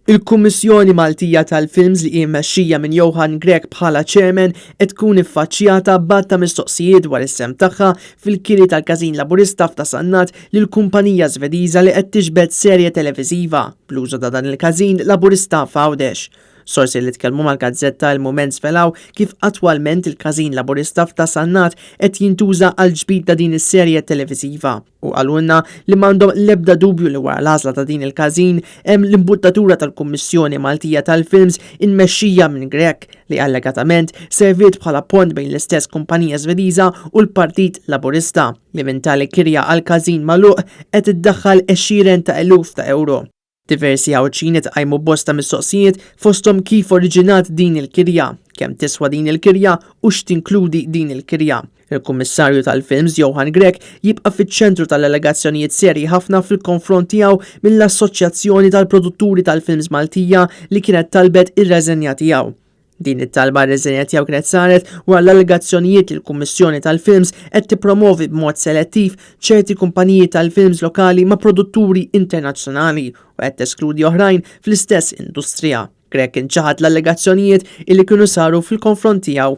Il-Kummissjoni Maltija tal-Films li mmexxija minn Johan Grek bħala chairman qed tkun iffaċċjata b'atta mistoqsijiet dwar is-sehem tagħha fil-kiri tal-każin laburista f'Tasannat lill-kumpanija Żvediża li qed tiġbed serje televiżiva bl-użu ta' dan il-każin laburista f'Għawdex. Sorsi li tkellmu mal-gazzetta Il-Mument svelaw kif attwalment il-każin laburista f'Tasannat qed jintuża għal ġbid ta' din is-serje televiżiva u għalunna li m'għandhom l-ebda dubju li wara l-għażla ta' din il-każin hemm l-imbuttatura tal-Kummissjoni Maltija tal-Films immexxija minn Grek li allegatament serviet bħala pont bejn l-istess kumpanija Żvediża u l-Partit Laburista li minn tali kirja għal każin magħluq qed iddaħħal għexieren ta' eluf ta' euro. Diversi ħawċin qajmu bosta mistoqsijiet fosthom kif oriġinat din il-kirja, kemm tiswa din il-kirja u x'tinkludi din il-kirja. Il-Kummissarju tal-Films Johan Grek jibqa' fiċ-ċentru tal-allegazzjonijiet serji ħafna fil-konfront tiegħu mill-Assoċjazzjoni tal-Produtturi tal-Films Maltija li kienet talbet ir-reżenja tiegħu. Din it-talba r-reżenja tiegħu kienet saret wara l-allegazzjonijiet li l-Kummissjoni tal-Films qed tippromovi b'mod selettiv ċerti kumpaniji tal-films lokali ma' produtturi internazzjonali u qed teskludi oħrajn fl-istess industrija. Grek inċaħad l-allegazzjonijiet illi kienu saru fil-konfront tiegħu